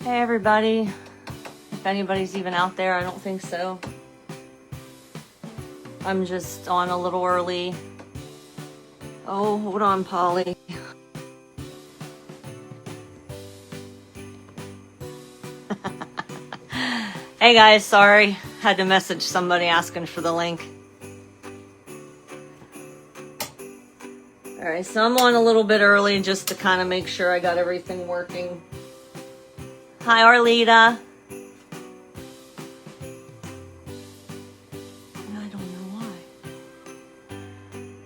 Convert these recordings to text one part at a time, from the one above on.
Hey everybody, if anybody's even out there, I don't think so. I'm just on a little early. Oh, hold on, Polly. Hey guys, sorry. Had to message somebody asking for the link. Alright, so I'm on a little bit early just to kind of make sure I got everything working. Hi, Arlita. I don't know why.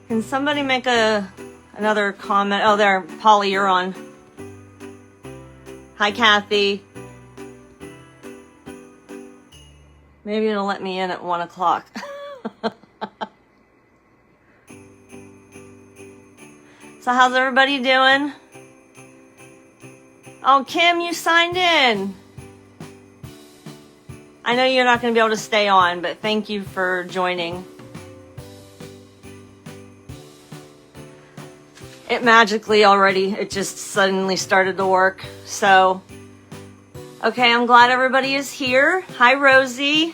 Can somebody make another comment? Oh, there, Polly, you're on. Hi, Kathy. Maybe it'll let me in at 1 o'clock. So how's everybody doing? Oh, Kim, you signed in. I know you're not going to be able to stay on, but thank you for joining. It magically already, it just suddenly started to work. So, okay, I'm glad everybody is here. Hi, Rosie.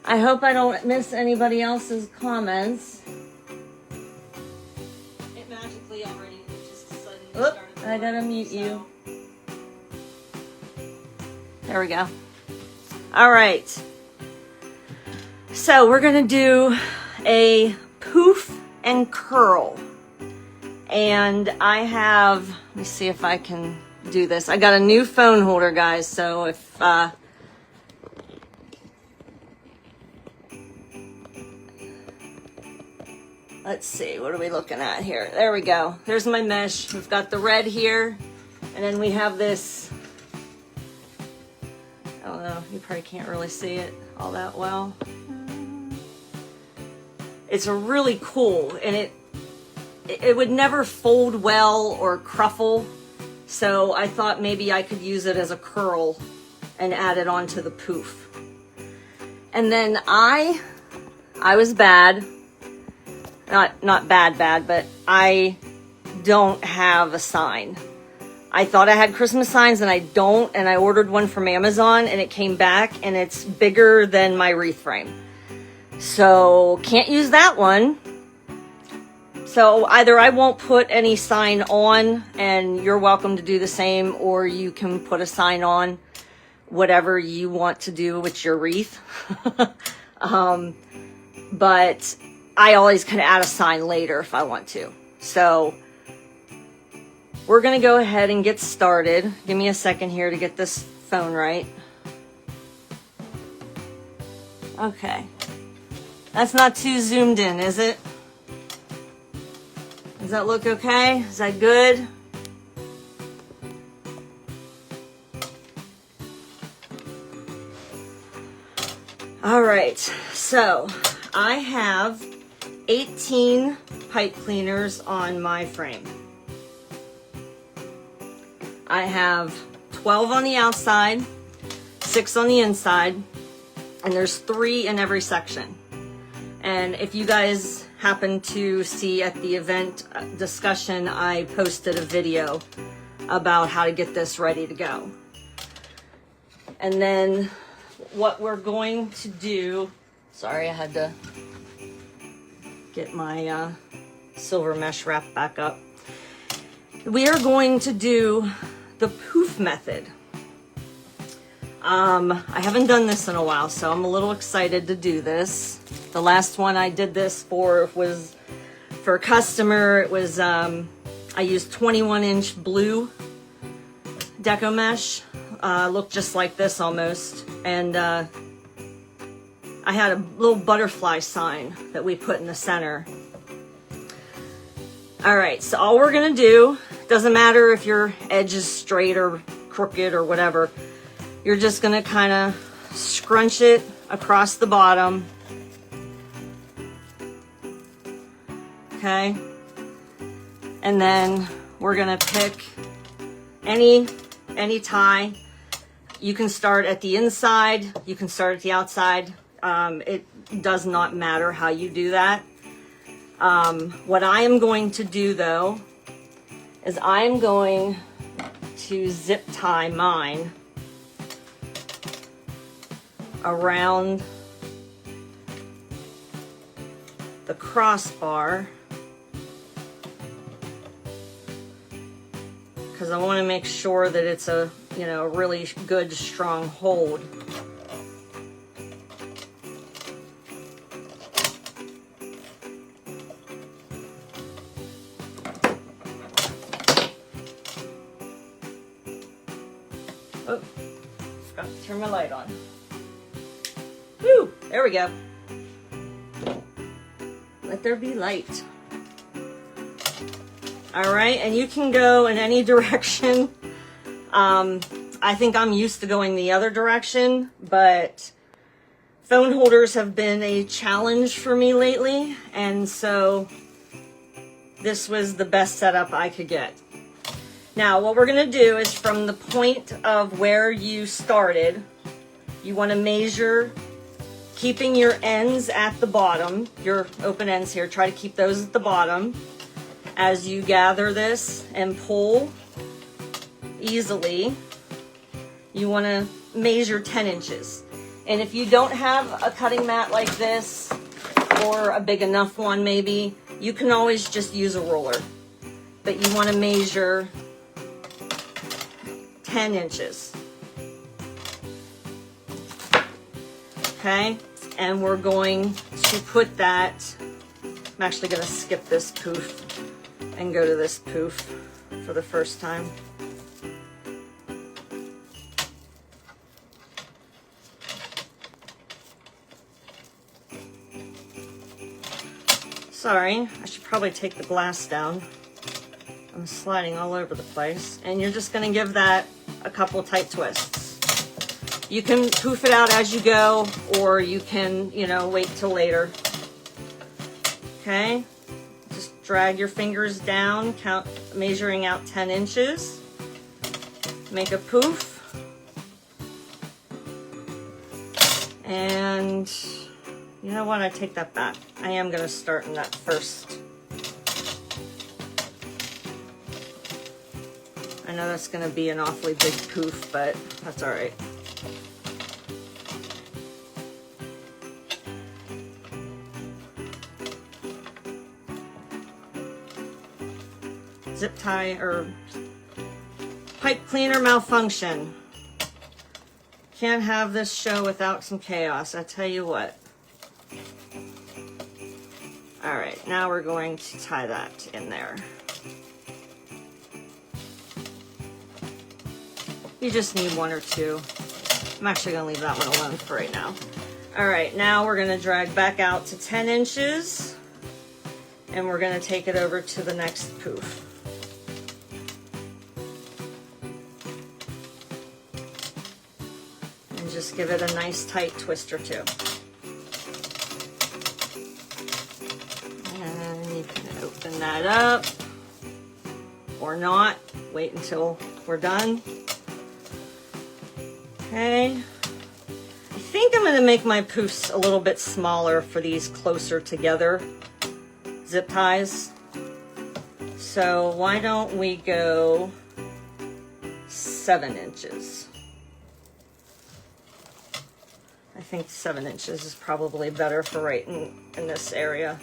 I hope I don't miss anybody else's comments. It magically already, it just suddenly started to work. I gotta mute you. There we go. All right. So we're gonna do a poof and curl. And I have, let me see if I can do this. I got a new phone holder, guys. So if, let's see, what are we looking at here? There we go. There's my mesh. We've got the red here. And then we have this, I don't know, you probably can't really see it all that well. It's really cool, and it would never fold well or cruffle. So I thought maybe I could use it as a curl and add it onto the poof. And then I was bad. Not bad, but I don't have a sign. I thought I had Christmas signs and I don't, and I ordered one from Amazon and it came back and it's bigger than my wreath frame. So can't use that one. So either I won't put any sign on and you're welcome to do the same, or you can put a sign on, whatever you want to do with your wreath. But I always can add a sign later if I want to. So we're going to go ahead and get started. Give me a second here to get this phone right. Okay. That's not too zoomed in, is it? Does that look okay? Is that good? All right. So I have 18 pipe cleaners on my frame. I have 12 on the outside, 6 on the inside, and there's 3 in every section. And if you guys happen to see at the event discussion, I posted a video about how to get this ready to go. And then what we're going to do, sorry, I had to get my silver mesh wrap back up. We are going to do the poof method. I haven't done this in a while, so I'm a little excited to do this. The last one I did this for was for a customer. It was, I used 21-inch blue Deco mesh. Looked just like this almost. And I had a little butterfly sign that we put in the center. All right, so all we're gonna do, doesn't matter if your edge is straight or crooked or whatever, you're just gonna kind of scrunch it across the bottom. Okay. And then we're gonna pick any tie. You can start at the inside, you can start at the outside. It does not matter how you do that. What I am going to do though is I'm going to zip tie mine around the crossbar, because I want to make sure that it's a, you know, really good strong hold. Oh, forgot to turn my light on. Whew, there we go. Let there be light. All right, and you can go in any direction. I think I'm used to going the other direction, but phone holders have been a challenge for me lately, and so this was the best setup I could get. Now, what we're gonna do is from the point of where you started, you wanna measure, keeping your ends at the bottom, your open ends here, try to keep those at the bottom as you gather this and pull easily. You want to measure 10 inches. And if you don't have a cutting mat like this, or a big enough one maybe, you can always just use a ruler. But you want to measure 10 inches. Okay, and we're going to put that, I'm actually going to skip this poof and go to this poof for the first time. Sorry, I should probably take the glass down. I'm sliding all over the place. And you're just going to give that a couple tight twists. You can poof it out as you go, or you can, you know, wait till later. Okay, just drag your fingers down, count, measuring out 10 inches. Make a poof. And you know what, I take that back. I am going to start in that first. I know that's going to be an awfully big poof, but that's all right. Zip tie or pipe cleaner malfunction. Can't have this show without some chaos, I tell you what. All right, now we're going to tie that in there. You just need one or two. I'm actually gonna leave that one alone for right now. All right, now we're gonna drag back out to 10 inches and we're gonna take it over to the next poof. And just give it a nice tight twist or two. And you can open that up or not. Wait until we're done. Okay, I think I'm going to make my poofs a little bit smaller for these closer together zip ties. So why don't we go 7 inches? I think 7 inches is probably better for right in this area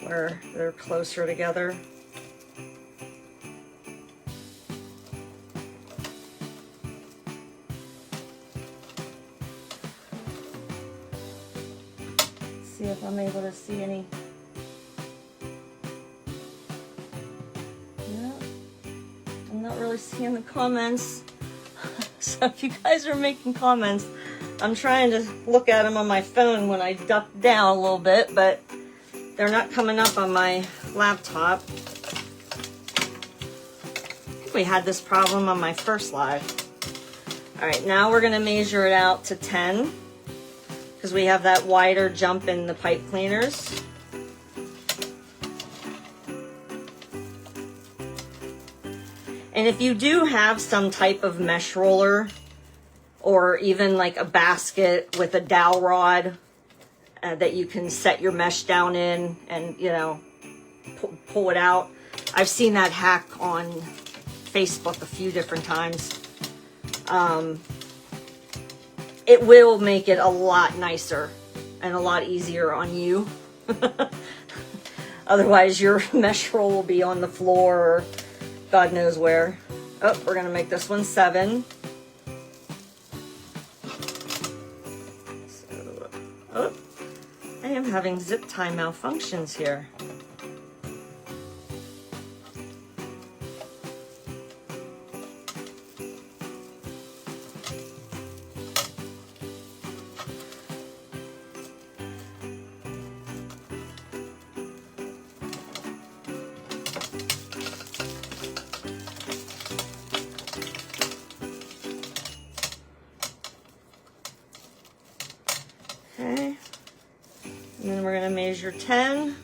where they're closer together. See if I'm able to see any. No, I'm not really seeing the comments. So if you guys are making comments, I'm trying to look at them on my phone when I duck down a little bit, but they're not coming up on my laptop. I think we had this problem on my first live. All right, now we're gonna measure it out to 10. Because we have that wider jump in the pipe cleaners. And if you do have some type of mesh roller or even like a basket with a dowel rod that you can set your mesh down in and, you know, pull it out, I've seen that hack on Facebook a few different times. It will make it a lot nicer and a lot easier on you. Otherwise your mesh roll will be on the floor or God knows where. Oh, we're gonna make this one 7. So, oh, I am having zip tie malfunctions here. Okay, and then we're going to measure 10.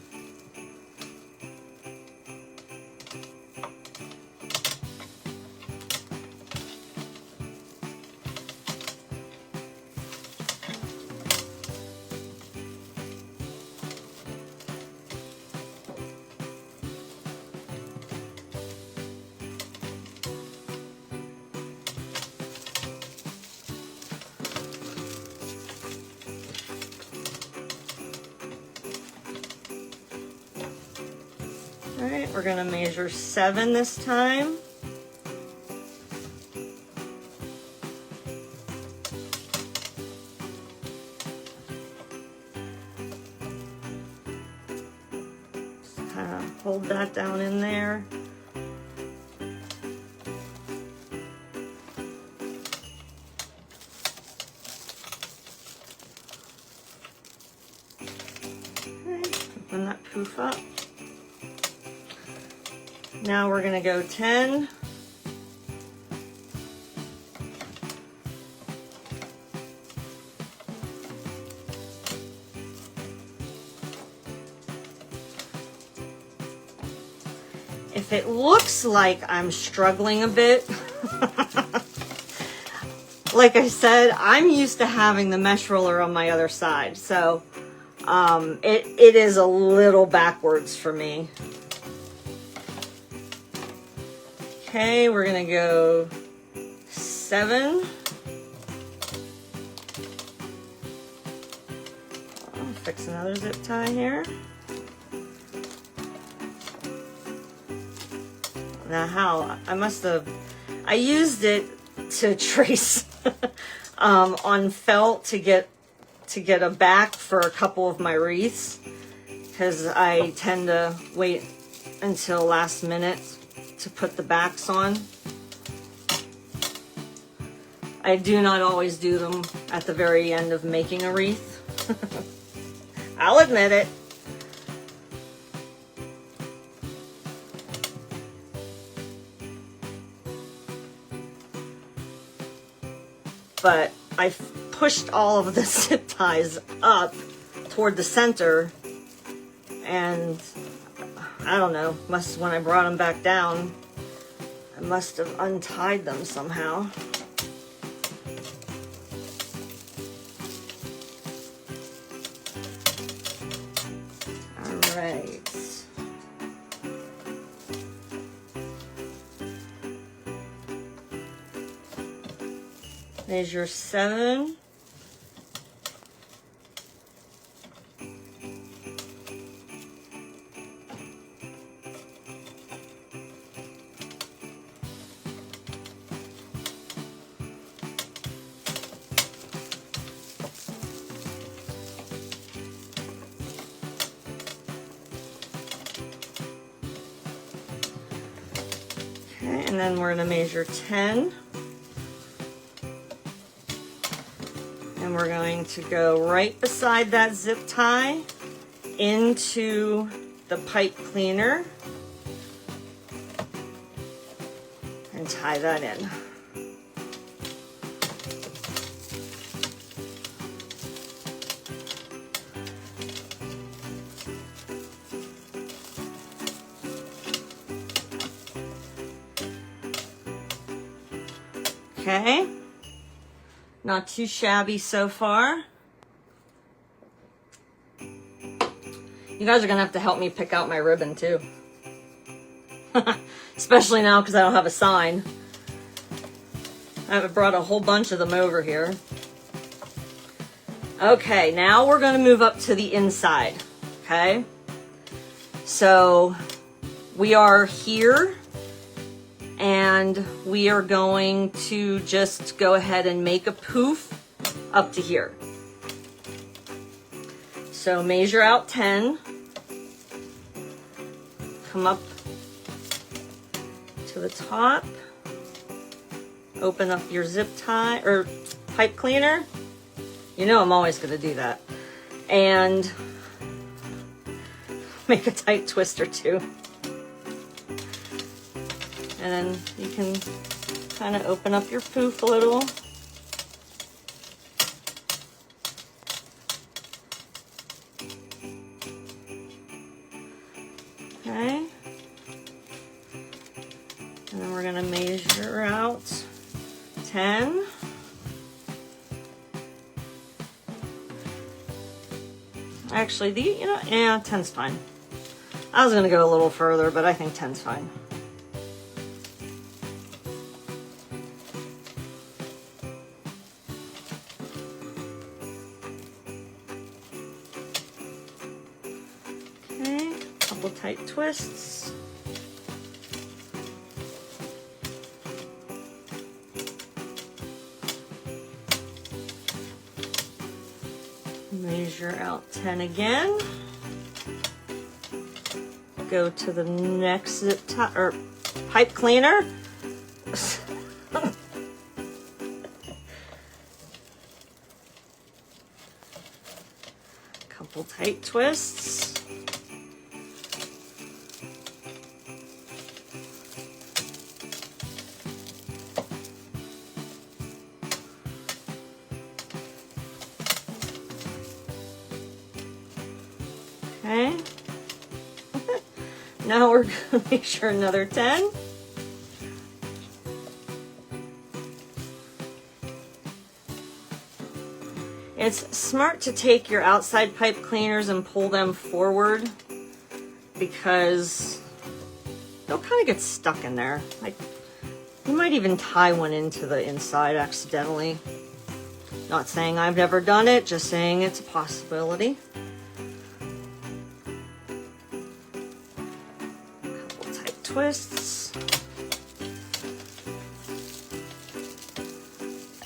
All right, we're going to measure 7 this time. Just kind of hold that down in there. Okay, open that poof up. Now we're going to go 10. If it looks like I'm struggling a bit, like I said, I'm used to having the mesh roller on my other side, so it is a little backwards for me. Okay, we're gonna go 7. I'll fix another zip tie here. Now how? I used it to trace on felt to get a back for a couple of my wreaths, because I tend to wait until last minute to put the backs on. I do not always do them at the very end of making a wreath. I'll admit it. But I pushed all of the zip ties up toward the center, and I don't know, when I brought them back down, I must have untied them somehow. All right. Measure 7. Okay, and then we're going to measure 10. And we're going to go right beside that zip tie into the pipe cleaner and tie that in. Okay. Not too shabby so far. You guys are gonna have to help me pick out my ribbon too. Especially now because I don't have a sign. I've brought a whole bunch of them over here. Okay, now we're going to move up to the inside. Okay, so we are here and we are going to just go ahead and make a poof up to here. So measure out 10, come up to the top, open up your zip tie or pipe cleaner. You know I'm always going to do that. And make a tight twist or two. And then you can kind of open up your poof a little. Okay. And then we're going to measure out 10. Actually, yeah, 10's fine. I was going to go a little further, but I think 10's fine. Okay, a couple tight twists. Measure out 10 again. Go to the next zip tie or pipe cleaner. Couple tight twists. Okay. Now we're going to make sure another 10. It's smart to take your outside pipe cleaners and pull them forward because they'll kind of get stuck in there. Like, you might even tie one into the inside accidentally. Not saying I've never done it, just saying it's a possibility. Twists.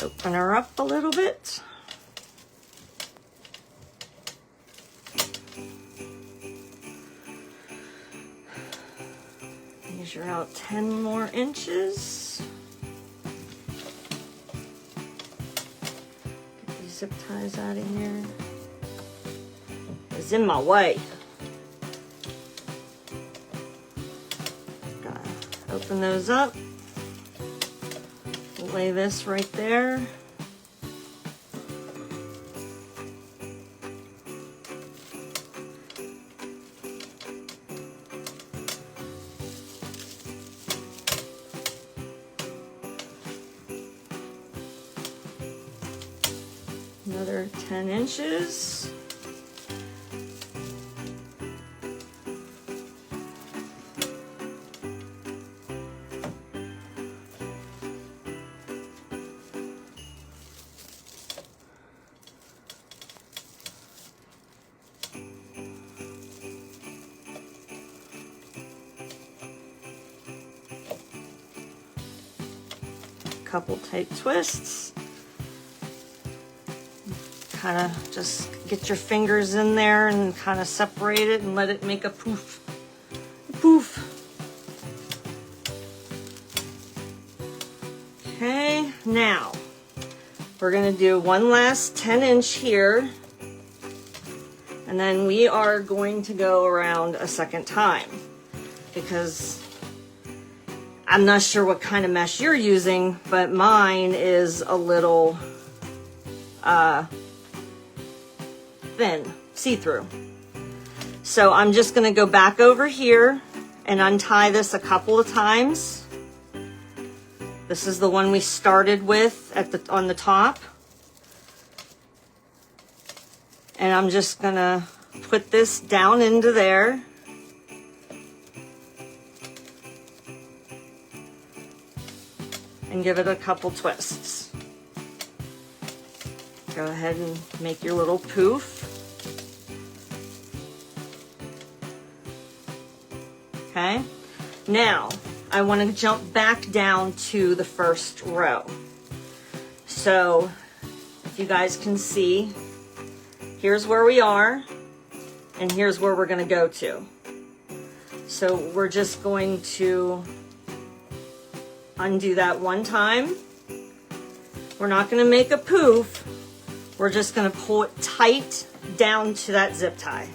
Open her up a little bit. Measure out 10 more inches. Get these zip ties out of here. It's in my way. Open those up. Lay this right there. Another 10 inches. Couple tight twists. Kind of just get your fingers in there and kind of separate it and let it make a poof. Poof. Okay, now we're going to do one last 10-inch here, and then we are going to go around a second time because I'm not sure what kind of mesh you're using, but mine is a little thin, see-through. So I'm just going to go back over here and untie this a couple of times. This is the one we started with on the top. And I'm just going to put this down into there. and give it a couple twists. Go ahead and make your little poof. Okay, now I want to jump back down to the first row. So if you guys can see, here's where we are, and here's where we're going to go to. So we're just going to undo that one time. We're not going to make a poof. We're just going to pull it tight down to that zip tie.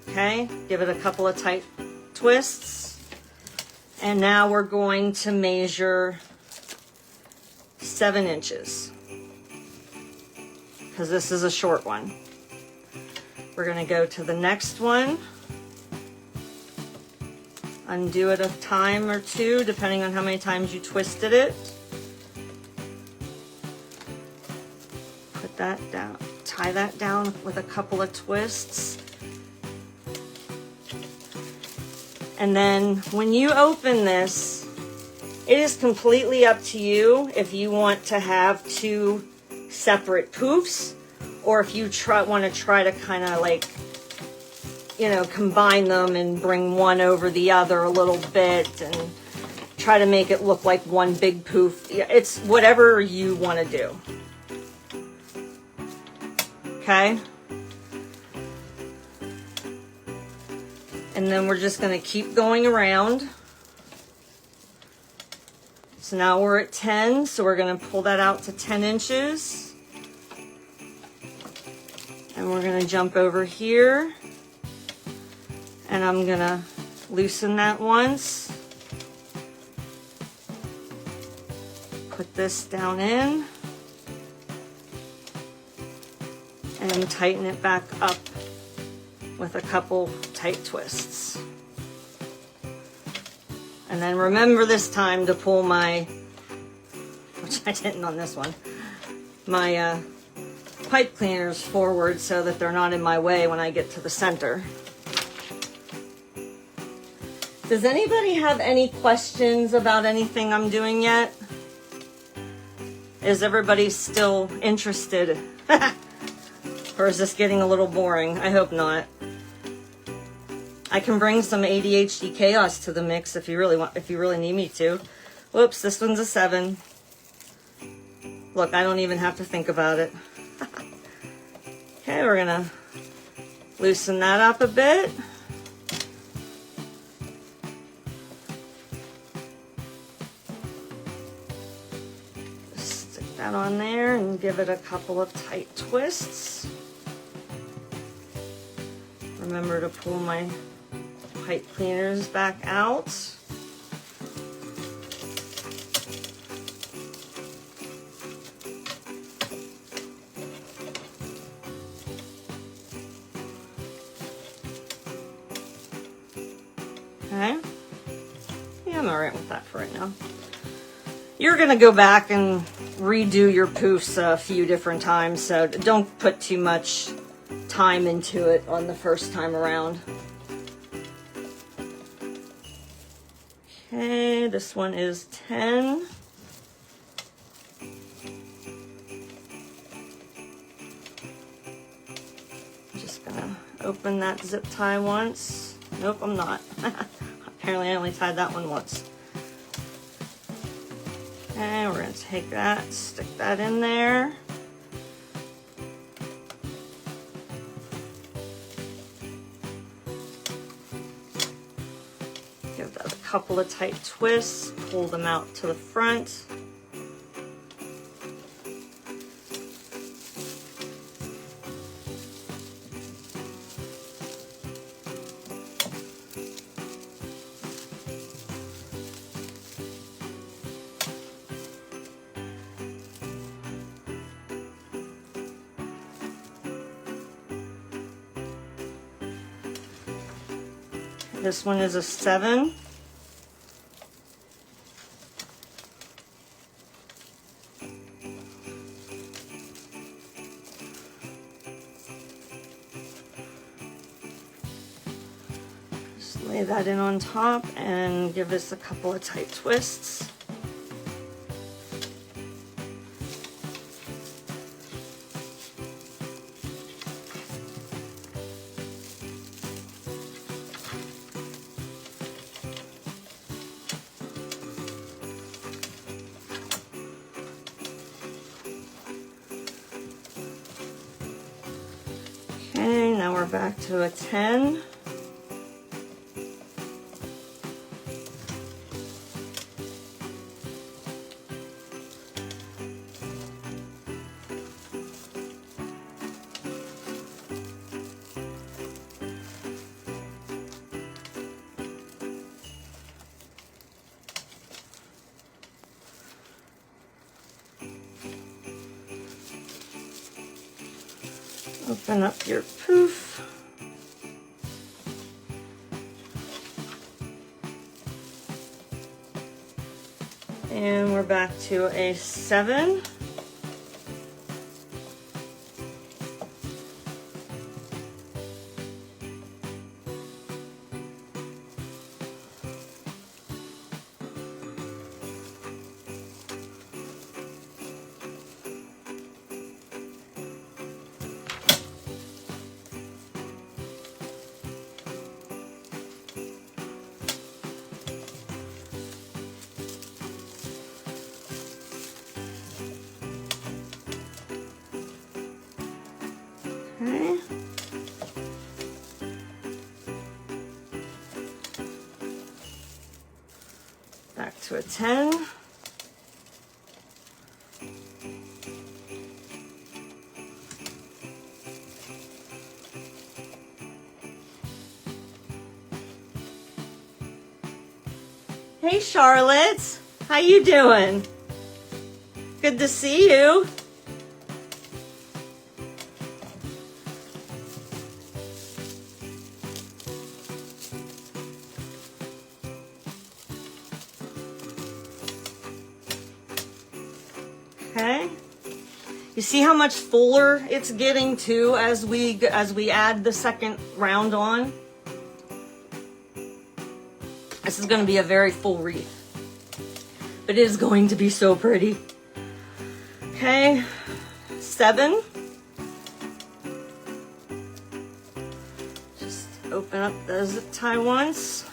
Okay, give it a couple of tight twists. And now we're going to measure 7 inches, because this is a short one. We're going to go to the next one, undo it a time or two, depending on how many times you twisted it. Put that down, tie that down with a couple of twists. And then when you open this, it is completely up to you if you want to have 2 separate poofs, or if you want to try to kind of like, you know, combine them and bring one over the other a little bit and try to make it look like one big poof. It's whatever you want to do. Okay? And then we're just going to keep going around. So now we're at 10, so we're going to pull that out to 10 inches. And we're going to jump over here. And I'm going to loosen that once. Put this down in. And tighten it back up with a couple tight twists. And then remember this time to pull my, which I didn't on this one, my pipe cleaners forward so that they're not in my way when I get to the center. Does anybody have any questions about anything I'm doing yet? Is everybody still interested? Or is this getting a little boring? I hope not. I can bring some ADHD chaos to the mix if you really need me to. Whoops, this one's a 7. Look, I don't even have to think about it. Okay, we're gonna loosen that up a bit. Stick that on there and give it a couple of tight twists. Remember to pull my pipe cleaners back out. Okay. Yeah, I'm alright with that for right now. You're gonna go back and redo your poofs a few different times, so don't put too much time into it on the first time around. Okay, this one is 10. Just gonna open that zip tie once. Nope, I'm not. Apparently I only tied that one once. Okay, we're gonna take that, stick that in there. Give that a couple of tight twists, pull them out to the front. This one is a 7. lay that in on top and give this a couple of tight twists. Okay, now we're back to a 10. Open up your poof. And we're back to a 7. Okay. Back to a 10. Hey Charlotte, how you doing? Good to see you. Okay. You see how much fuller it's getting too as we add the second round on? This is going to be a very full wreath. But it is going to be so pretty. Okay. 7. Just open up the zip tie once.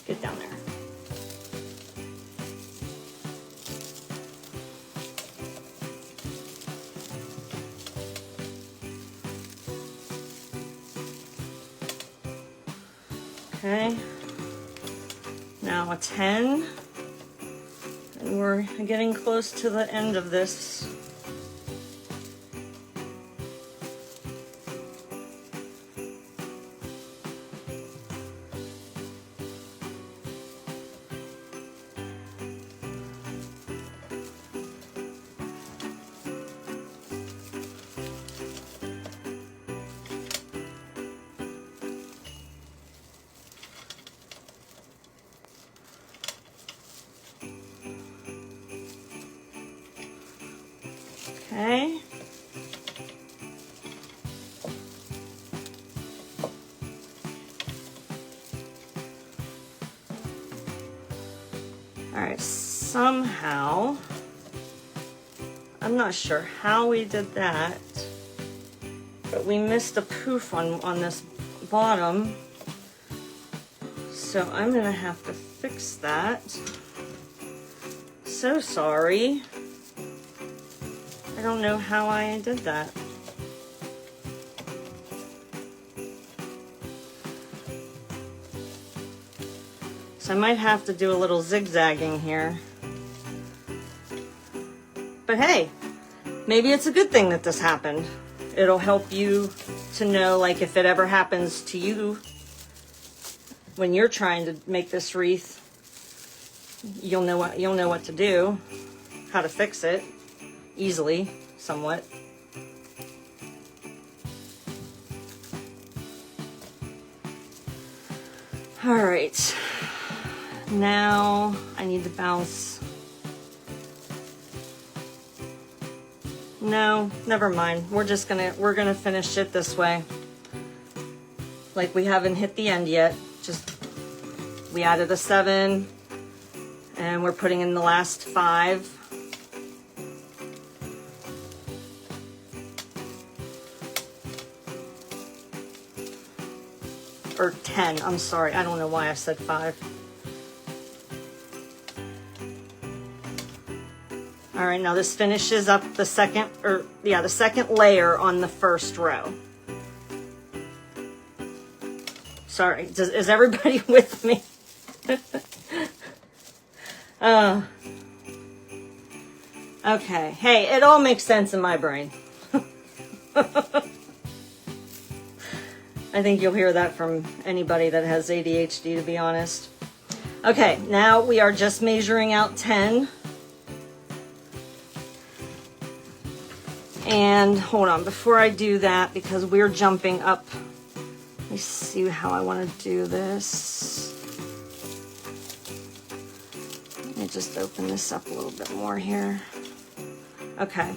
Get down there. Okay. Now a 10. And we're getting close to the end of this. Okay. All right, somehow, I'm not sure how we did that, but we missed a poof on this bottom. So I'm gonna have to fix that. So sorry. I don't know how I did that. So I might have to do a little zigzagging here. But hey, maybe it's a good thing that this happened. It'll help you to know, like, if it ever happens to you when you're trying to make this wreath, you'll know what to do, how to fix it easily, somewhat. All right, now I need to bounce. No, never mind. We're gonna finish it this way. Like we haven't hit the end yet. Just, we added a 7 and we're putting in the last 5. Or 10, I'm sorry. I don't know why I said 5. All right, now this finishes up the second layer on the first row. Sorry, is everybody with me? Okay, hey, it all makes sense in my brain. I think you'll hear that from anybody that has ADHD, to be honest. Okay, now we are just measuring out 10. And hold on, before I do that, because we're jumping up, let me see how I want to do this. Let me just open this up a little bit more here. Okay,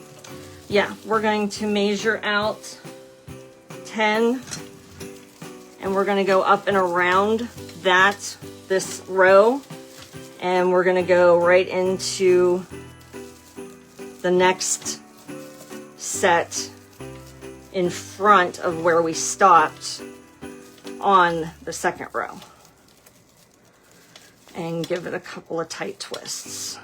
yeah, we're going to measure out 10. And we're gonna go up and around this row, and we're gonna go right into the next set in front of where we stopped on the second row. And give it a couple of tight twists.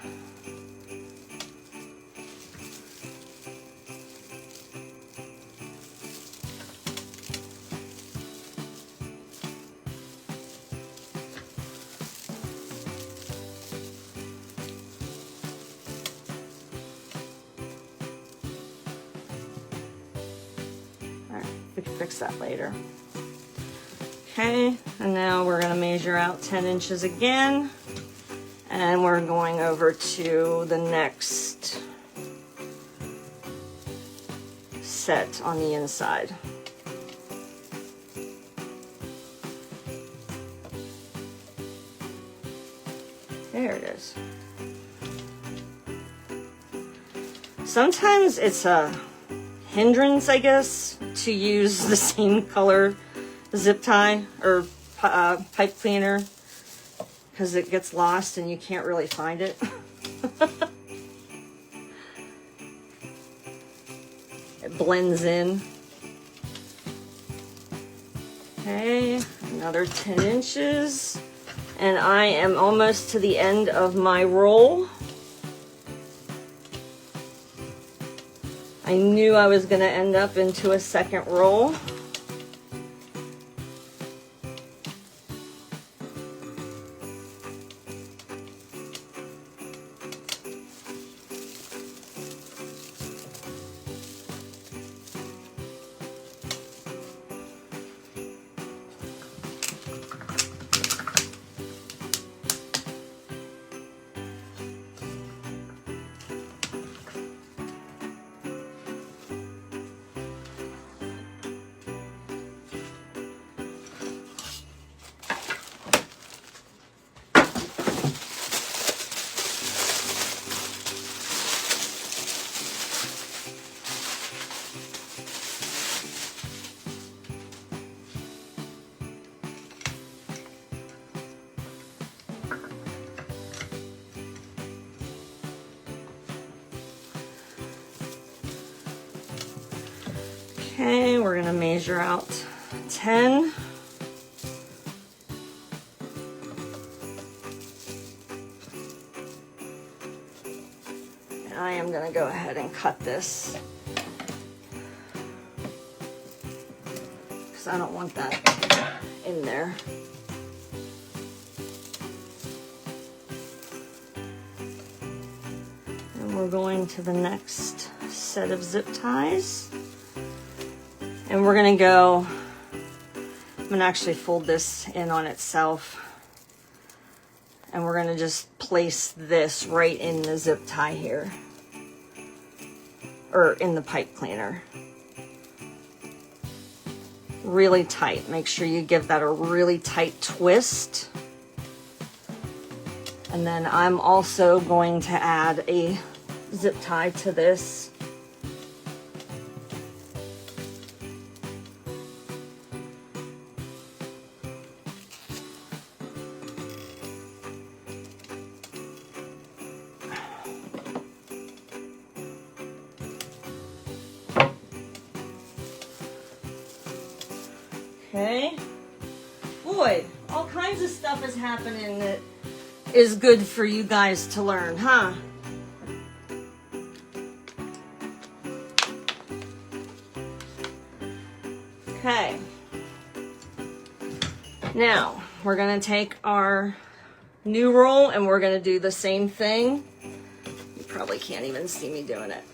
We can fix that later. Okay, and now we're going to measure out 10 inches again, and we're going over to the next set on the inside. There it is. Sometimes it's a hindrance, I guess, to use the same color zip tie or pipe cleaner, because it gets lost and you can't really find it. It blends in. Okay, another 10 inches, and I am almost to the end of my roll. I knew I was going to end up into a second roll. Okay, we're going to measure out 10. And I am going to go ahead and cut this, because I don't want that in there. And we're going to the next set of zip ties. And we're going to go, I'm going to actually fold this in on itself. And we're going to just place this right in the zip tie here. Or in the pipe cleaner. really tight. Make sure you give that a really tight twist. And then I'm also going to add a zip tie to this. Okay. Boy, all kinds of stuff is happening that is good for you guys to learn, huh? Okay. Now, we're gonna take our new roll and we're gonna do the same thing. You probably can't even see me doing it.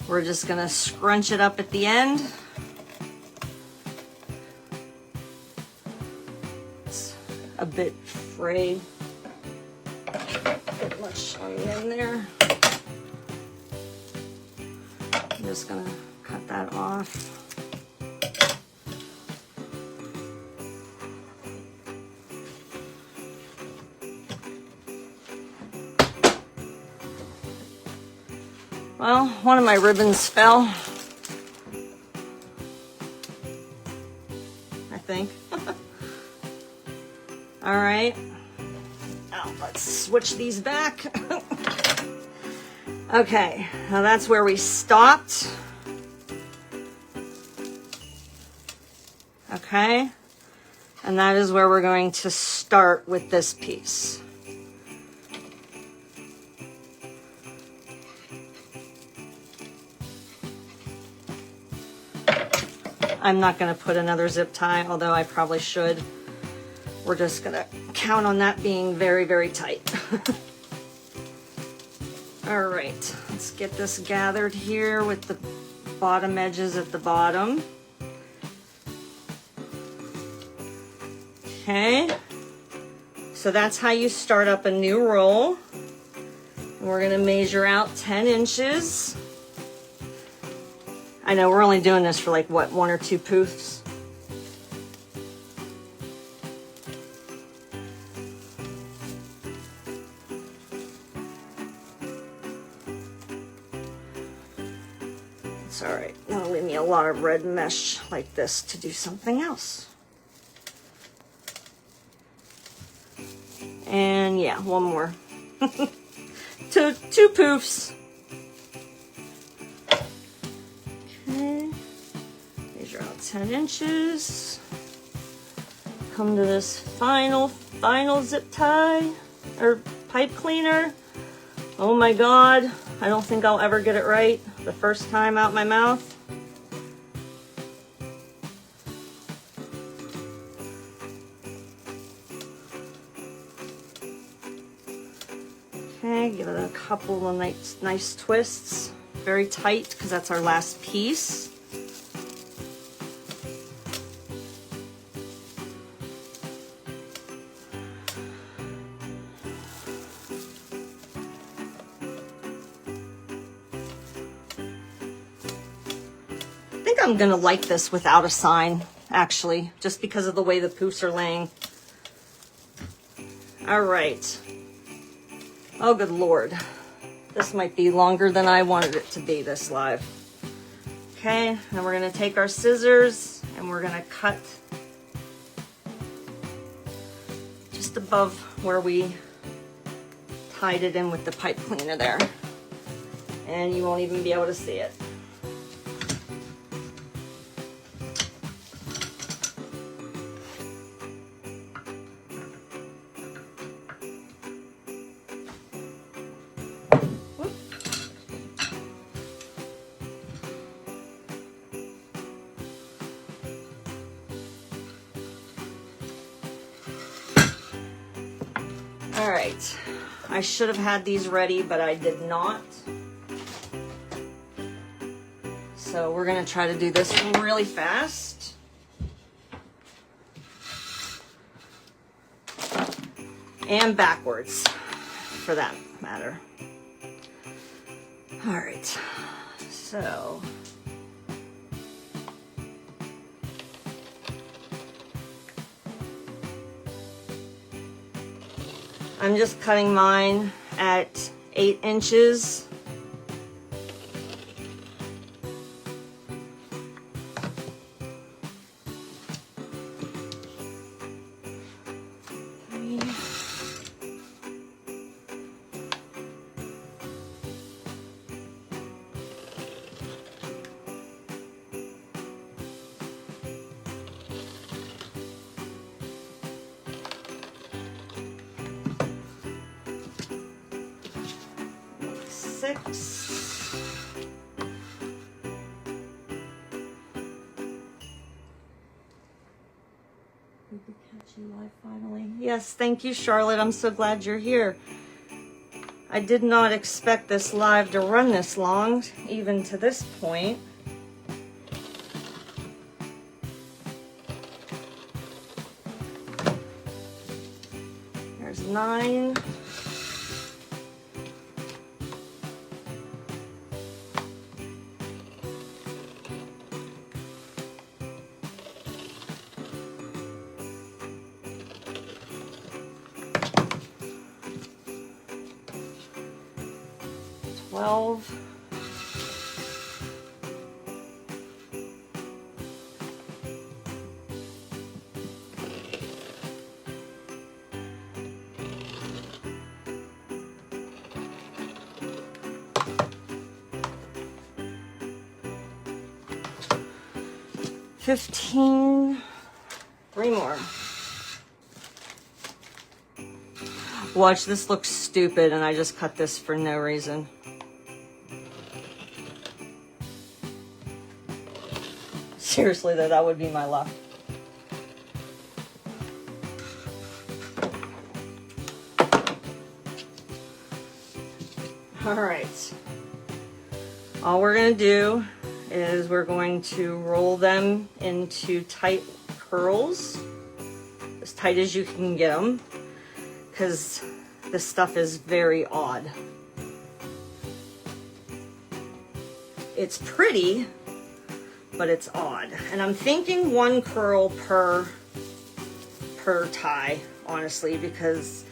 We're just gonna scrunch it up at the end. It's a bit frayed. Not much on the end there. I'm just gonna cut that off. Well, one of my ribbons fell, I think. All right, now let's switch these back. Okay, now that's where we stopped. Okay, and that is where we're going to start with this piece. I'm not going to put another zip tie, although I probably should. We're just going to count on that being very, very tight. All right, let's get this gathered here with the bottom edges at the bottom. Okay, so that's how you start up a new roll. And we're going to measure out 10 inches. I know we're only doing this for like, what, 1 or 2 poofs? It's all right. That'll leave me a lot of red mesh like this to do something else. And yeah, one more. two poofs. Okay, measure out 10 inches. Come to this final zip tie or pipe cleaner. Oh my God, I don't think I'll ever get it right the first time out my mouth. Okay, give it a couple of nice twists. Very tight, because that's our last piece. I think I'm gonna like this without a sign, actually, just because of the way the poofs are laying. All right. Oh, good Lord. This might be longer than I wanted it to be, this live. Okay, then we're gonna take our scissors and we're gonna cut just above where we tied it in with the pipe cleaner there. And you won't even be able to see it. All right, I should have had these ready, but I did not. So we're gonna try to do this really fast. And backwards, for that matter. All right, so I'm just cutting mine at 8 inches. Yes, thank you, Charlotte. I'm so glad you're here. I did not expect this live to run this long, even to this point. There's 9. $15, 3 more. Watch, this looks stupid and I just cut this for no reason. Seriously though, that would be my luck. All right. All we're gonna do is we're going to roll them into tight curls, as tight as you can get them, because this stuff is very odd. It's pretty, but it's odd. And I'm thinking 1 curl per tie, honestly, because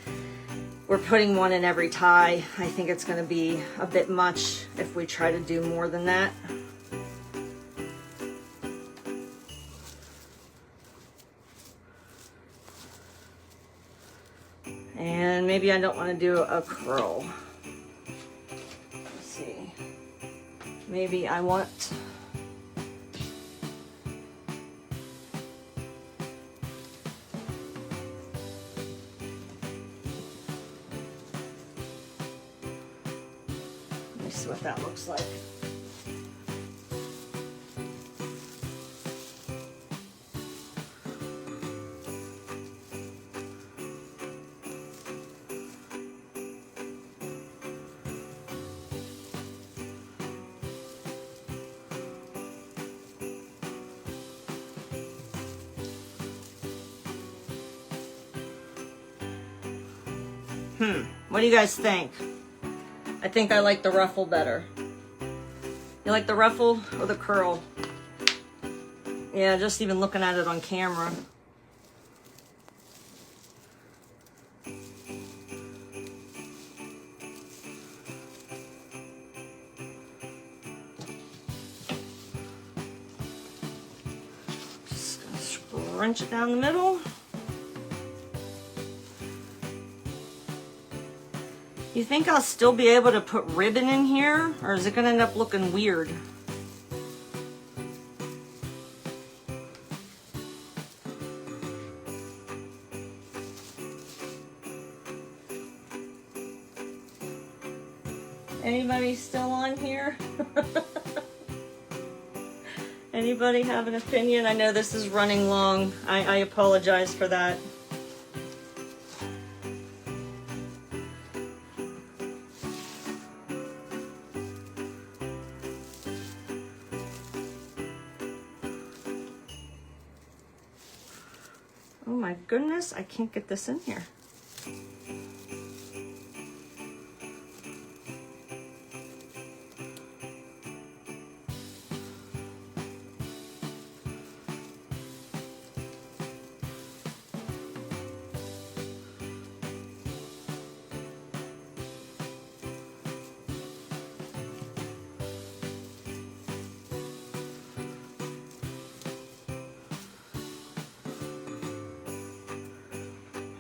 we're putting 1 in every tie. I think it's gonna be a bit much if we try to do more than that. And maybe I don't want to do a curl. Let's see. Maybe I want... Let me see what that looks like. What do you guys think? I think I like the ruffle better. You like the ruffle or the curl? Yeah, just even looking at it on camera. Just gonna scrunch it down the middle. You think I'll still be able to put ribbon in here, or is it going to end up looking weird? Anybody still on here? Anybody have an opinion? I know this is running long. I apologize for that. Oh my goodness, I can't get this in here.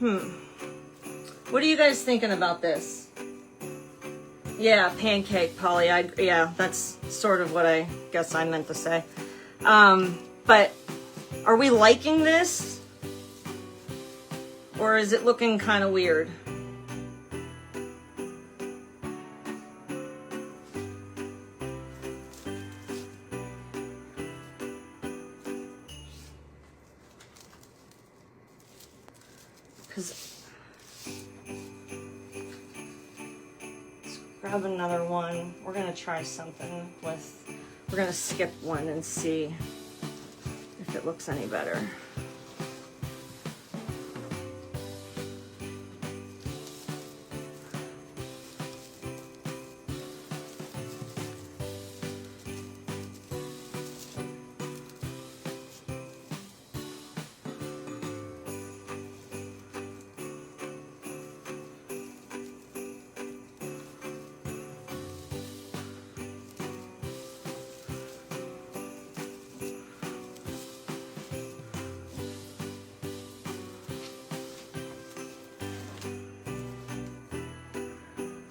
What are you guys thinking about this? Yeah, pancake, Polly. Yeah, that's sort of what I guess I meant to say. But are we liking this? Or is it looking kind of weird? Because let's grab another one. We're gonna try something with, we're gonna skip one and see if it looks any better.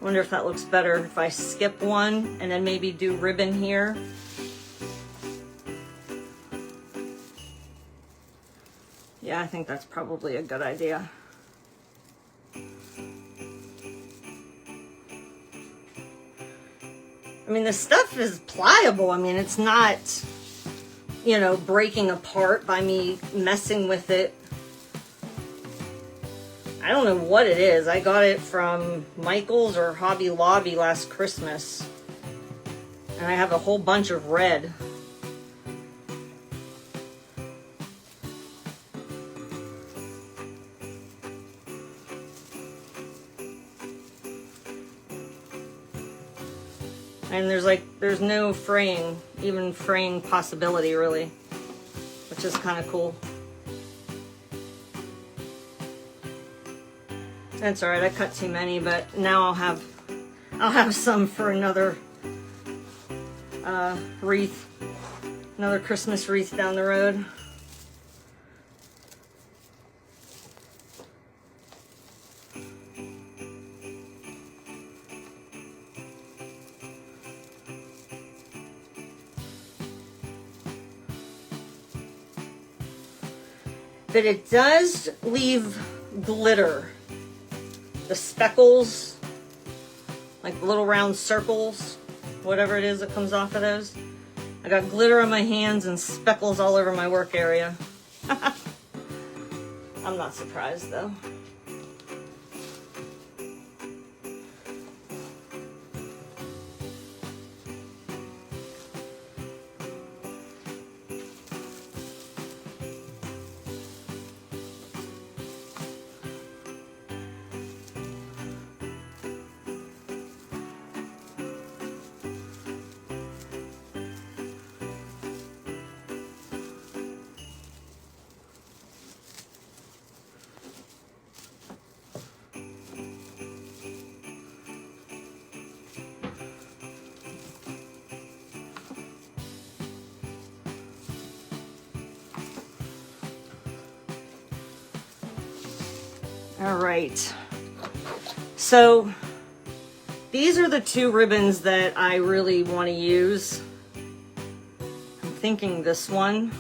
I wonder if that looks better if I skip one and then maybe do ribbon here. Yeah, I think that's probably a good idea. I mean, the stuff is pliable. I mean, it's not, you know, breaking apart by me messing with it. I don't know what it is. I got it from Michael's or Hobby Lobby last Christmas. And I have a whole bunch of red. And there's no fraying, even fraying possibility really, which is kind of cool. That's all right, I cut too many, but now I'll have some for another wreath, another Christmas wreath down the road. But it does leave glitter. The speckles, like little round circles, whatever it is that comes off of those. I got glitter on my hands and speckles all over my work area. I'm not surprised though. All right, so these are the two ribbons that I really want to use. I'm thinking this one,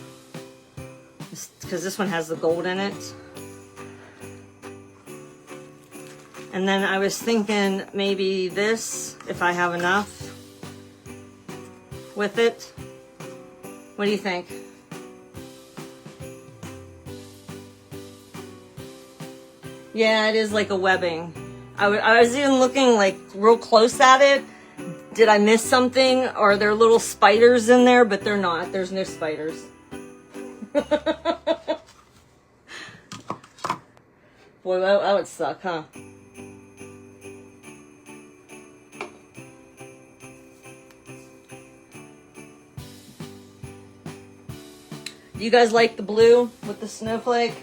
because this one has the gold in it. And then I was thinking maybe this, if I have enough with it. What do you think? Yeah, it is like a webbing. I was even looking like real close at it. Did I miss something? Are there little spiders in there? But they're not. There's no spiders. Boy, that would suck, huh? Do you guys like the blue with the snowflake?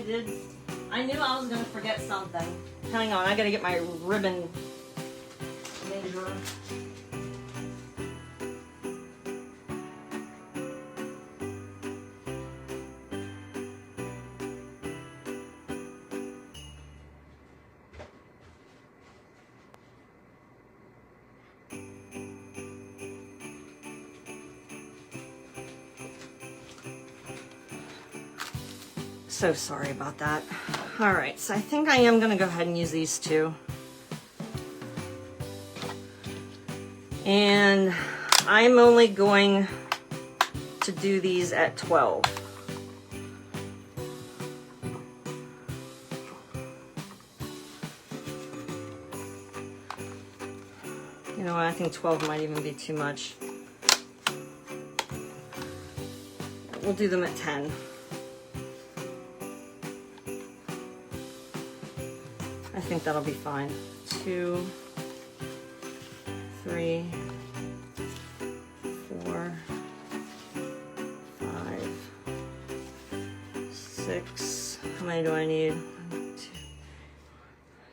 I knew I was gonna forget something. Hang on, I gotta get my ribbon measure. So sorry about that. All right, so I think I am gonna go ahead and use these two. And I'm only going to do these at 12. You know what, I think 12 might even be too much. We'll do them at 10. I think that'll be fine. 2, 3, 4, 5, 6. How many do I need? 1, 2,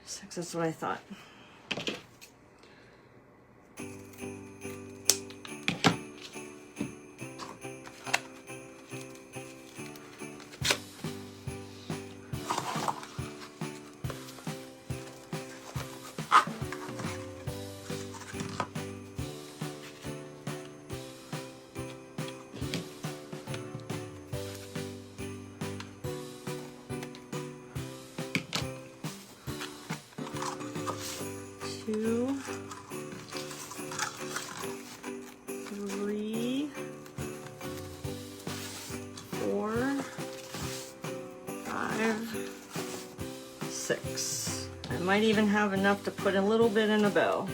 6. That's what I thought. Two, 3, 4, 5, 6. I might even have enough to put a little bit in a bow.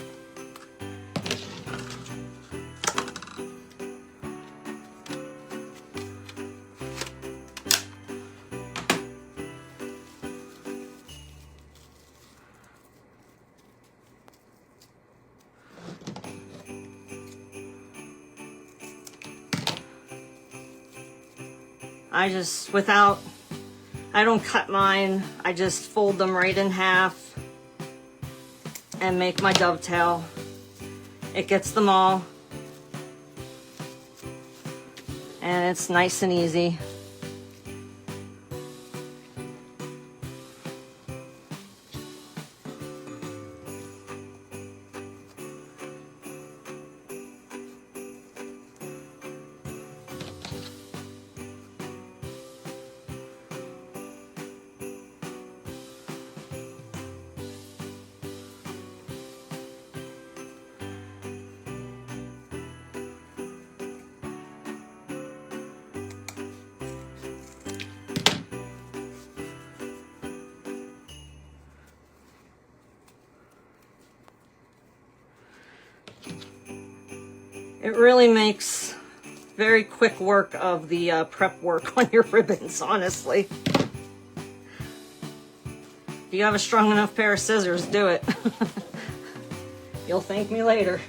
I don't cut mine, I just fold them right in half and make my dovetail. It gets them all, and it's nice and easy. It really makes very quick work of the prep work on your ribbons, honestly. If you have a strong enough pair of scissors, do it. You'll thank me later.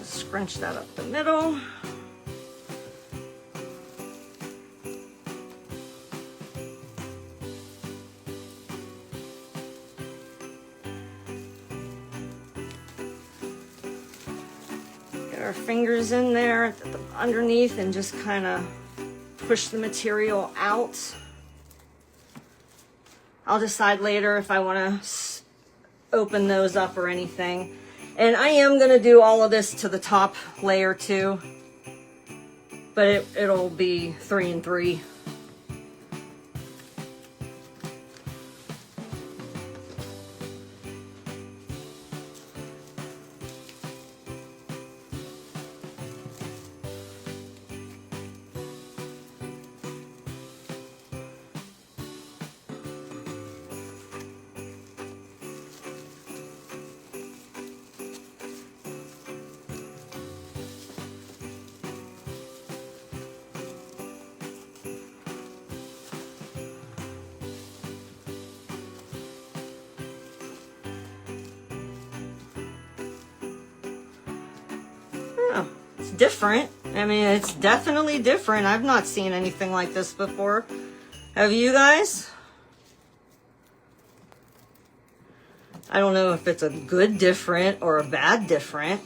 Scrunch that up the middle. Get our fingers in there at the underneath and just kind of push the material out. I'll decide later if I want to open those up or anything. And I am going to do all of this to the top layer too, but it'll be 3 and 3. different. I mean, it's definitely different. I've not seen anything like this before. Have you guys? I don't know if it's a good different or a bad different.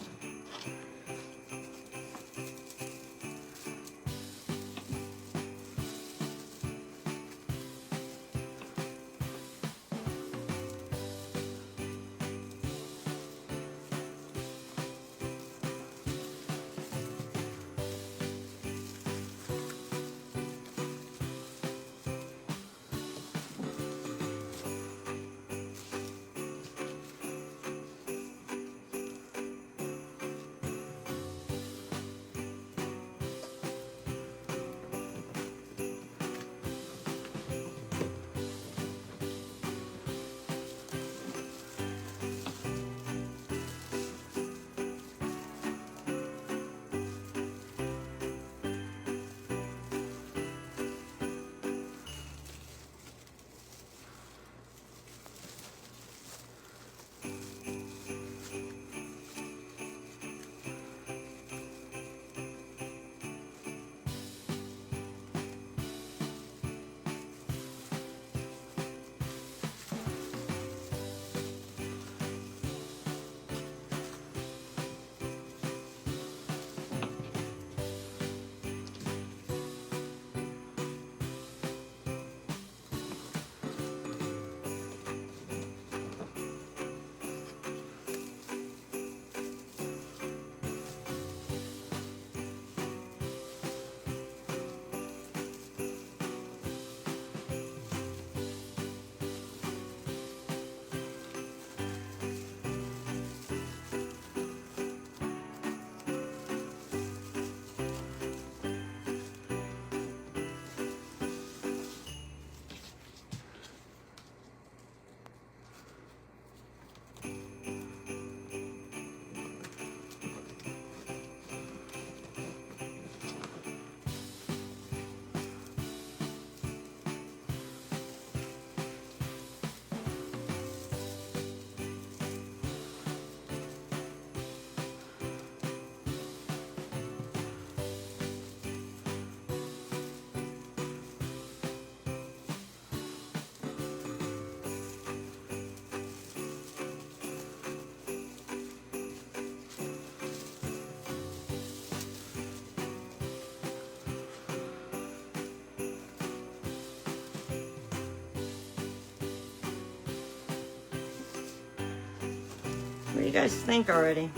What do you guys think already?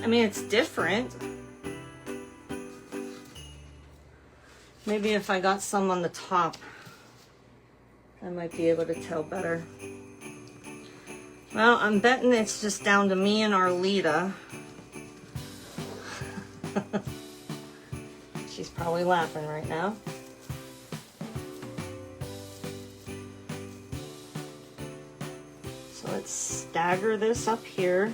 I mean, it's different. Maybe if I got some on the top, I might be able to tell better. Well, I'm betting it's just down to me and Arlita. She's probably laughing right now. So let's stagger this up here.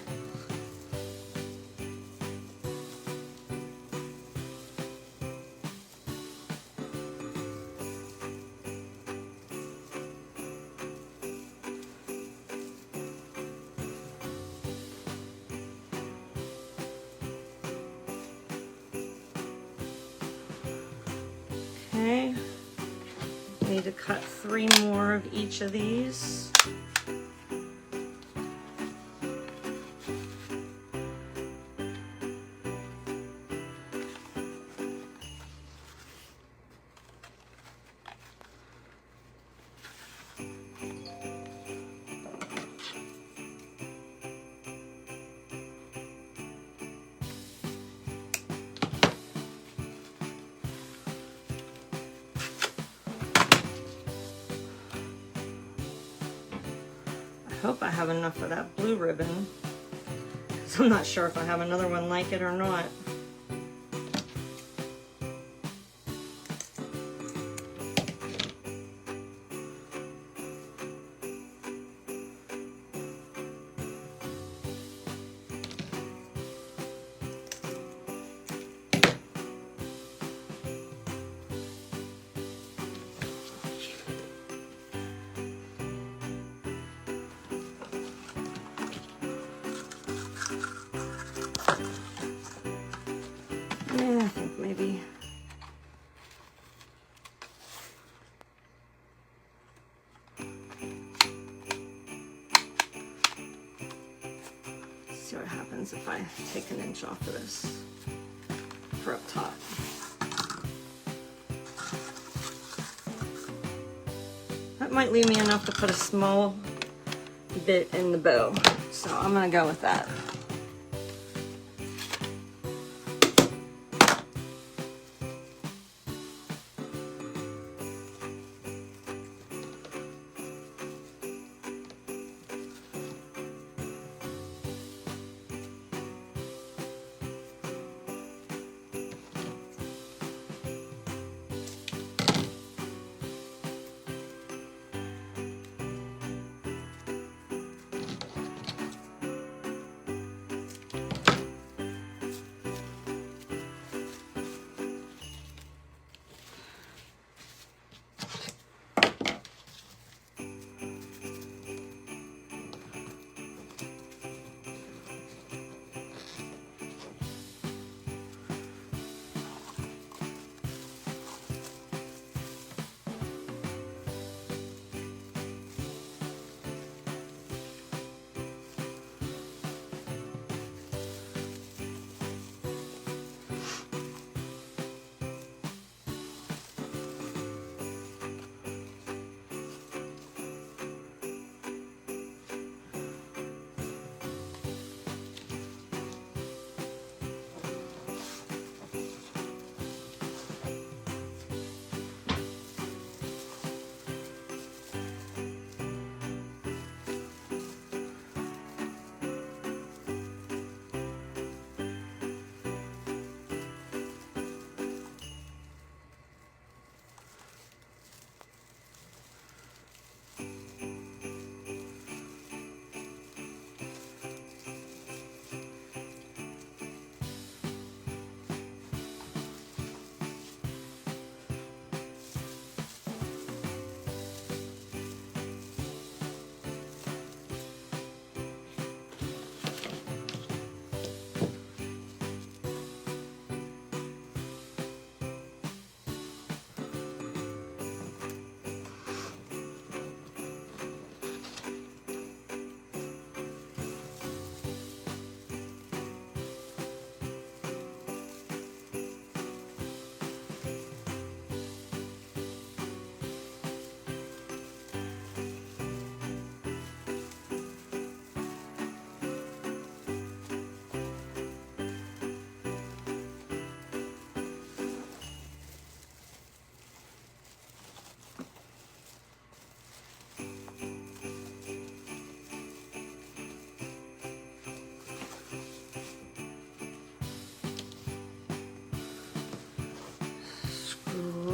Okay, need to cut 3 more of each of these. I hope I have enough of that blue ribbon, because I'm not sure if I have another one like it or not. happens if I take an inch off of this for up top. That might leave me enough to put a small bit in the bow, so I'm gonna go with that.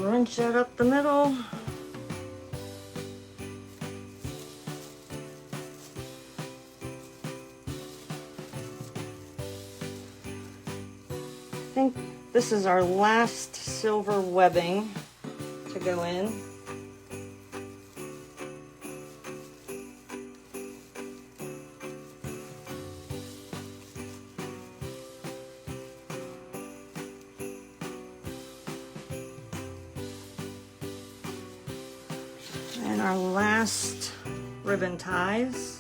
Crunch that up the middle. I think this is our last silver webbing to go in. And our last ribbon ties.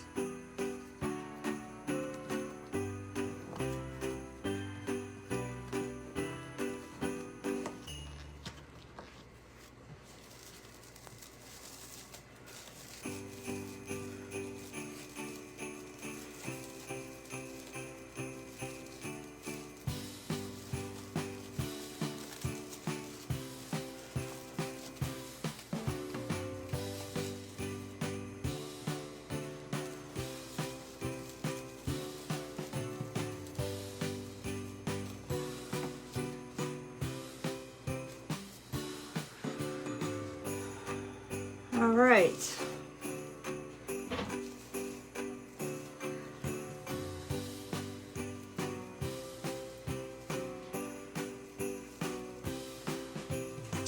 All right.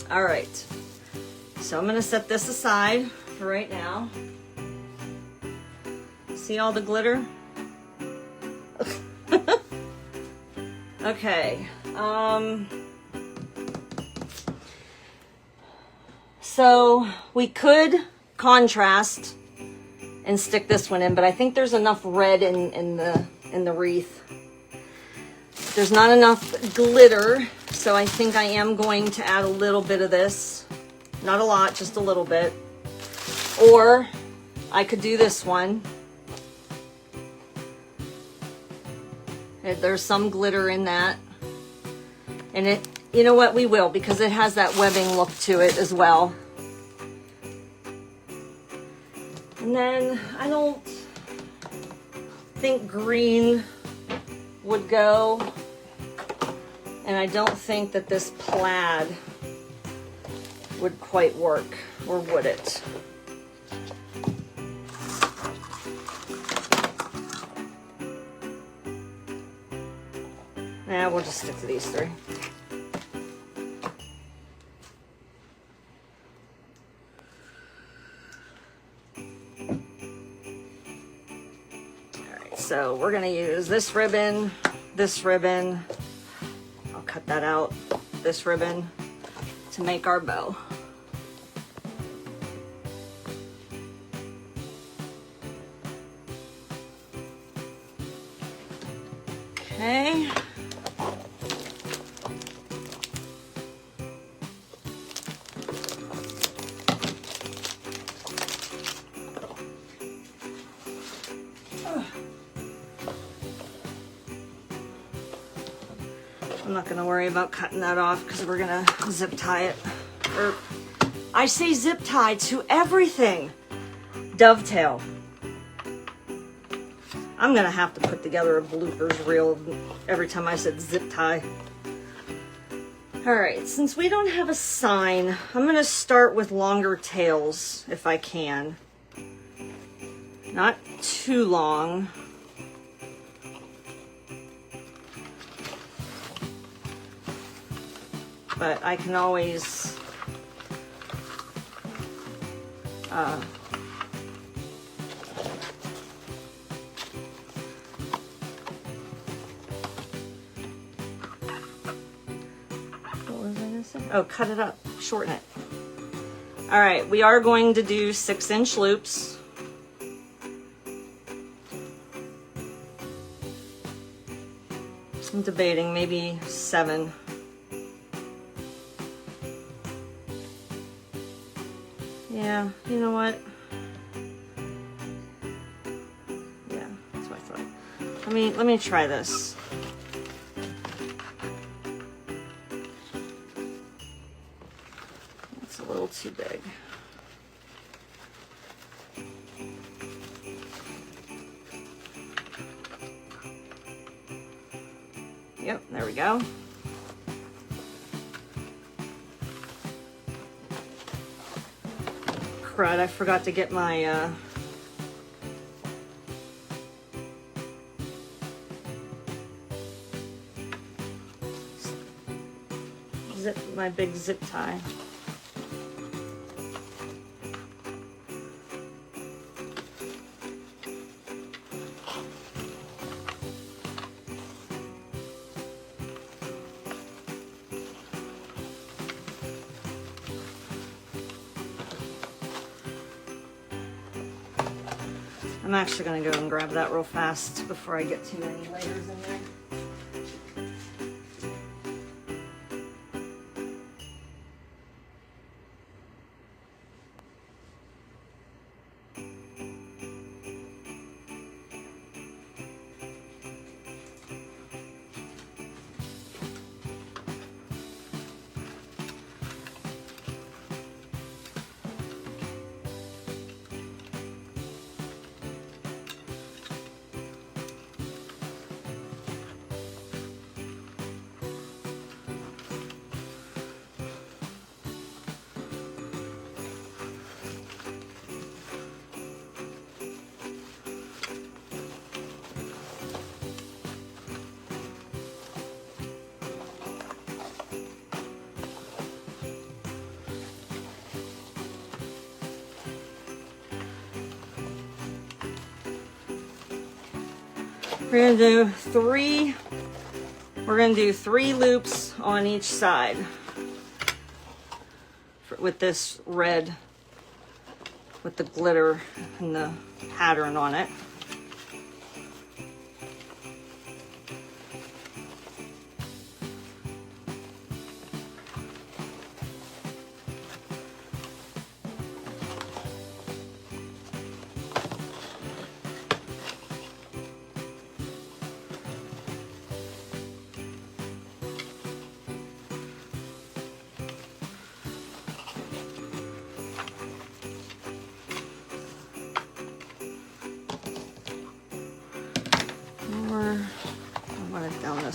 All right. So I'm going to set this aside for right now. See all the glitter? Okay. So we could contrast and stick this one in, but I think there's enough red in the wreath There's not enough glitter, so I think I am going to add a little bit of this. Not a lot, just a little bit. Or I could do this one. There's some glitter in that. And it, you know what, we will, because it has that webbing look to it as well. And then I don't think green would go. And I don't think that this plaid would quite work, or would it? Yeah, we'll just stick to these three. Alright, so we're gonna use this ribbon, I'll cut that out, this ribbon, to make our bow. Okay. I'm not gonna worry about cutting that off because we're gonna zip tie it. Or I say zip tie to everything. Dovetail. I'm gonna have to put together a bloopers reel every time I said zip tie. Alright, since we don't have a sign, I'm gonna start with longer tails if I can. Not too long. But I can always what was I gonna say? Oh, cut it up, shorten it. All right, we are going to do 6-inch loops. I'm debating maybe 7. Yeah, you know what? Yeah, that's what I thought. Let me try this. That's a little too big. Yep, there we go. Crud, I forgot to get my big zip tie. I'm actually going to go and grab that real fast before I get too many layers in there. We're gonna do three loops on each side with this red, with the glitter and the pattern on it.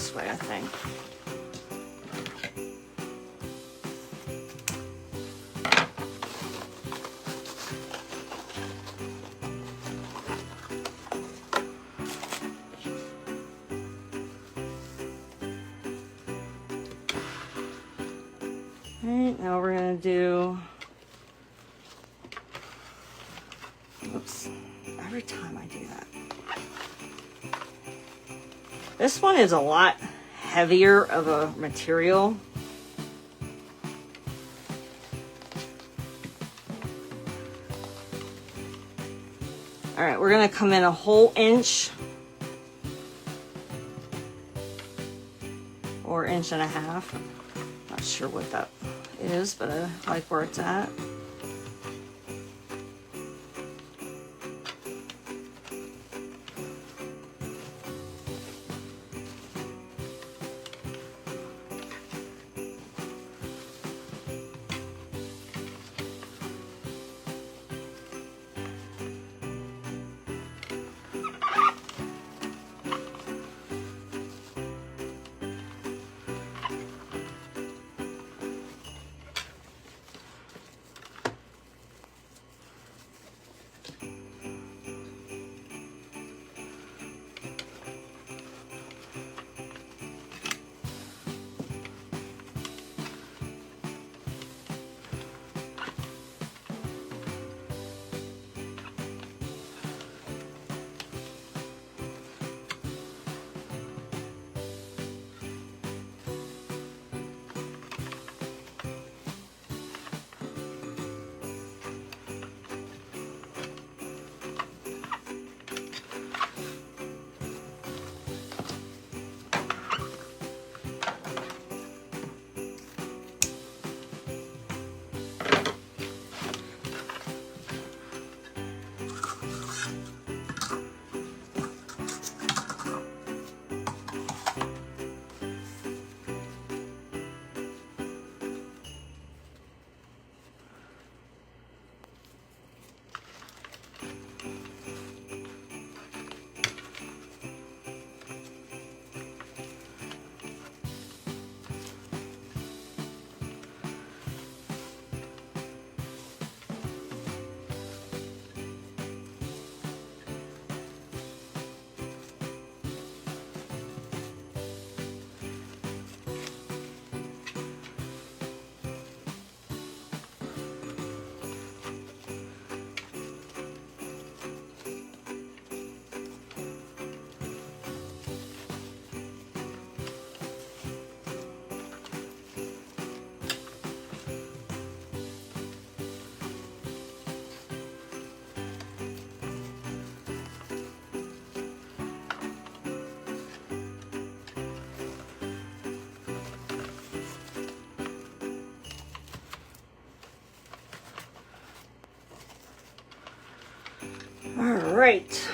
this way, I think. All right, now we're gonna do, oops, every time I do that. This one is a lot heavier of a material. All right, we're gonna come in a whole inch or inch and a half. Not sure what that is, but I like where it's at. All right.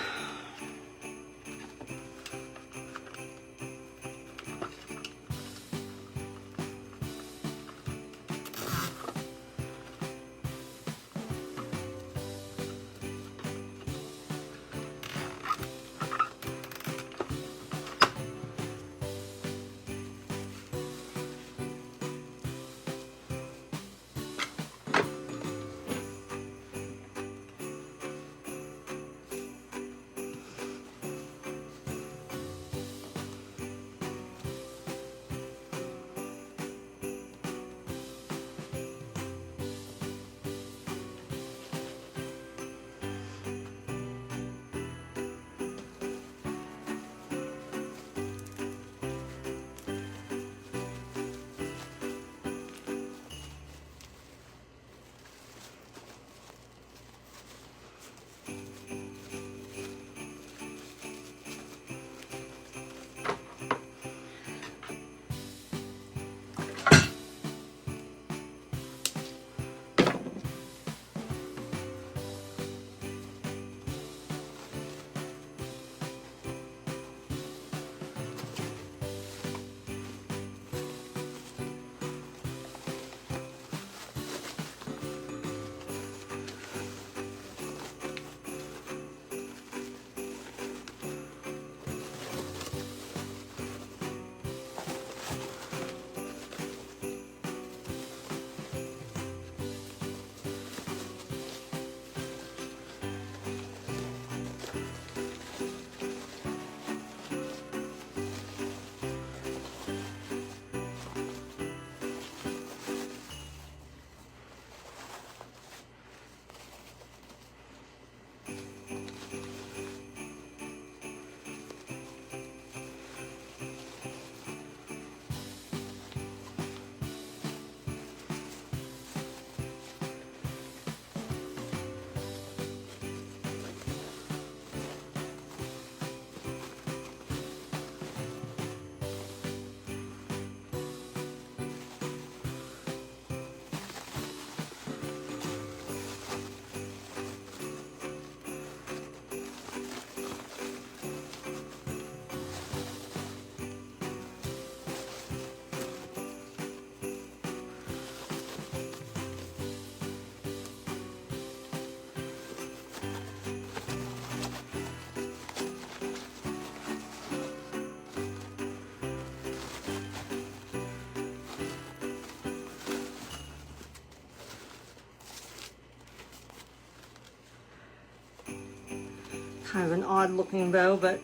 Kind of an odd looking bow, but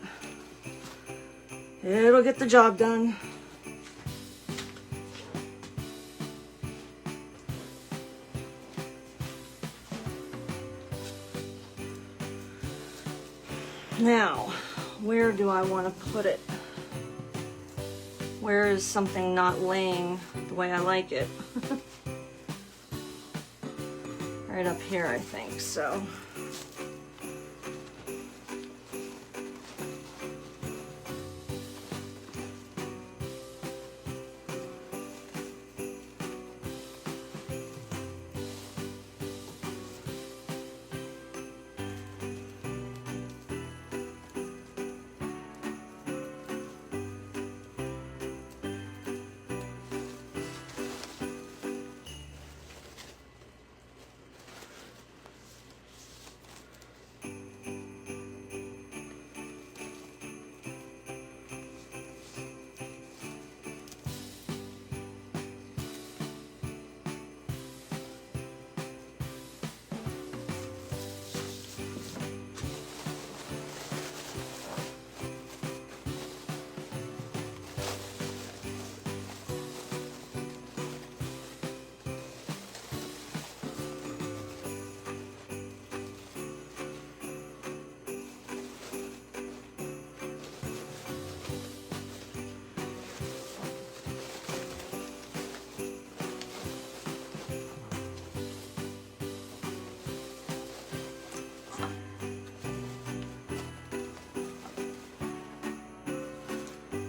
it'll get the job done. Now, where do I want to put it? Where is something not laying the way I like it? Right up here, I think, so.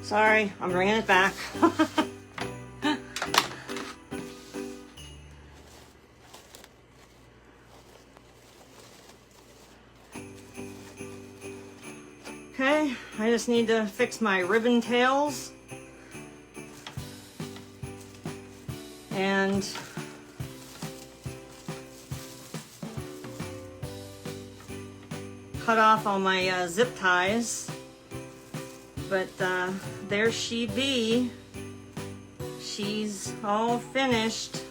Sorry, I'm bringing it back. Okay, I just need to fix my ribbon tails. And cut off all my zip ties. But there she be. She's all finished.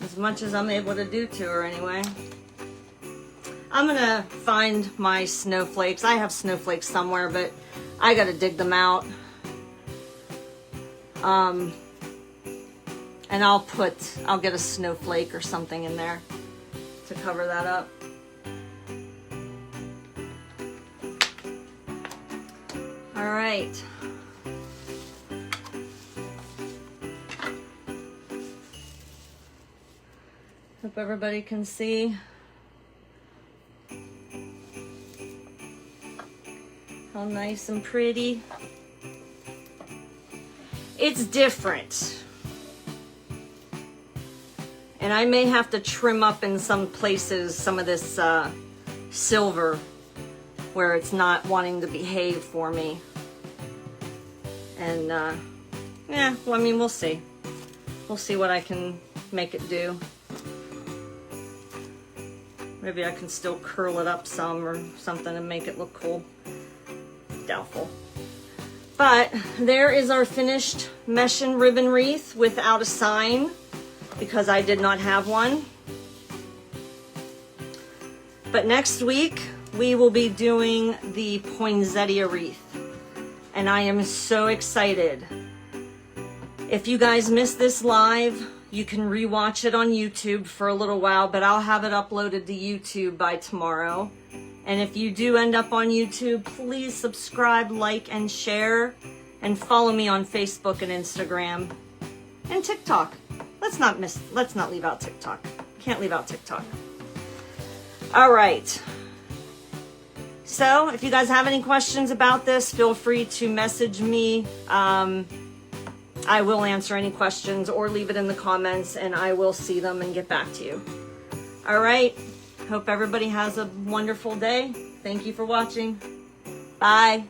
As much as I'm able to do to her anyway. I'm gonna find my snowflakes. I have snowflakes somewhere, but I gotta dig them out. And I'll get a snowflake or something in there to cover that up. All right. Hope everybody can see how nice and pretty. It's different. And I may have to trim up in some places some of this silver where it's not wanting to behave for me. And yeah, well, I mean, we'll see. We'll see what I can make it do. Maybe I can still curl it up some or something and make it look cool. Doubtful. But there is our finished mesh and ribbon wreath without a sign because I did not have one. But next week, we will be doing the poinsettia wreath. And I am so excited. If you guys missed this live, you can rewatch it on YouTube for a little while, but I'll have it uploaded to YouTube by tomorrow. And if you do end up on YouTube, please subscribe, like, and share, and follow me on Facebook and Instagram and TikTok. Let's not leave out TikTok. Can't leave out TikTok. All right. So if you guys have any questions about this, feel free to message me. I will answer any questions or leave it in the comments and I will see them and get back to you. All right. Hope everybody has a wonderful day. Thank you for watching. Bye.